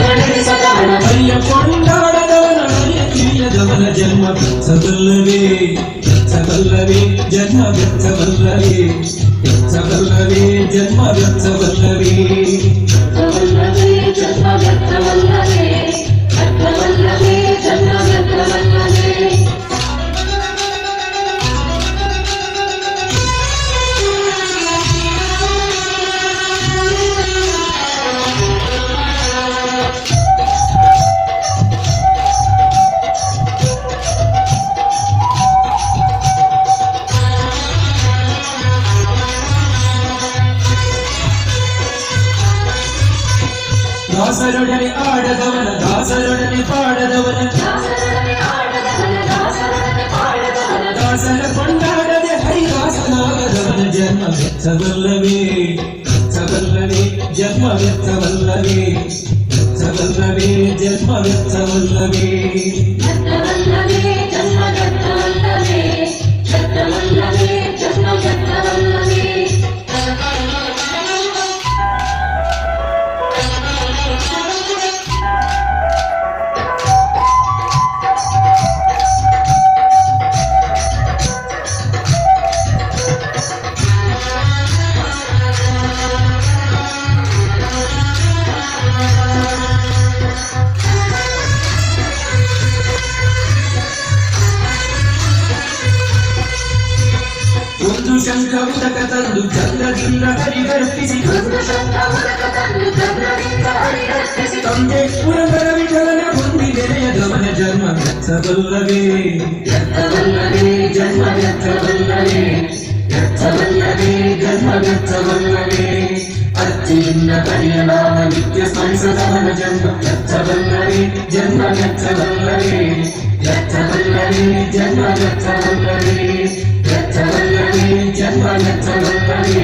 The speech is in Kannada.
ಅಯ್ಯ ಕೊಂಡಾಡದವನ ತಿಳಿಯದವನ ಜನ್ಮ ಬೆಚ್ಚಬಲ್ಲವೇ ಬೆಚ್ಚಬಲ್ಲವೇ ಜನ್ಮ ಬೆಚ್ಚಬಲ್ಲವೇ ಬೆಚ್ಚಬಲ್ಲವೇ ಜನ್ಮ ಬೆಚ್ಚಬಲ್ಲವೇ ಜನ್ಮ ಬೆಚ್ಚಬಲ್ಲವೇ ಬೆಚ್ಚಬಲ್ಲವೇ ಜನ್ಮ ಬೆಚ್ಚಬಲ್ಲವೇ ದಾಸರೊಡನೆ ಆಡದವನ ದಾಸರೊಡನೆ ಪಾಡದವನ ದಾಸರ ಕೊಂಡಾಡದೆ ಹರಿದಾಸನಾಗದವನ ಜನ್ಮ ಬೆಚ್ಚಬಲ್ಲವೇ ಬೆಚ್ಚಬಲ್ಲವೇ ಜನ್ಮ ಬೆಚ್ಚಬಲ್ಲವೇ ಬೆಚ್ಚಬಲ್ಲವೇ ಜನ್ಮ ಬೆಚ್ಚಬಲ್ಲವೇ ಜನ್ಮ ಬೆಚ್ಚಬಲ್ಲವೇ ಬೆಚ್ಚಬಲ್ಲವೇ ಜನ್ಮ ಬೆಚ್ಚಬಲ್ಲವೇ ಒಂದು ಶಂಖ ಉದಕ ತಂದು ಚಂದ್ರದಿಂದ ಹರಿಗರ್ಪಿಸಿ ತಂದೆ ಪುರಂದರ ವಿಠಲನ ಹೊಂದಿ ನೆನೆಯದವನ ಜನ್ಮ ಬೆಚ್ಚಬಲ್ಲವೇ ಬೆಚ್ಚಬಲ್ಲವೇ ಜನ್ಮ ಬೆಚ್ಚಬಲ್ಲವೇ ಬೆಚ್ಚಬಲ್ಲವೇ ಜನ್ಮ ಬೆಚ್ಚಬಲ್ಲವೇ ಅರ್ಚಿಯಿಂದ ಕರಿಯ ನಾಮ ನಿತ್ಯ ಸ್ಮರಿಸದವನ ಜನ್ಮ ಬೆಚ್ಚಬಲ್ಲವೇ ಜನ್ಮ ಬೆಚ್ಚಬಲ್ಲವೇ ಬೆಚ್ಚಬಲ್ಲವೇ ಜನ್ಮ ಬೆಚ್ಚಬಲ್ಲವೇ ಬೆಚ್ಚಬಲ್ಲವೇ ಜನ್ಮ ಬೆಚ್ಚಬಲ್ಲವೇ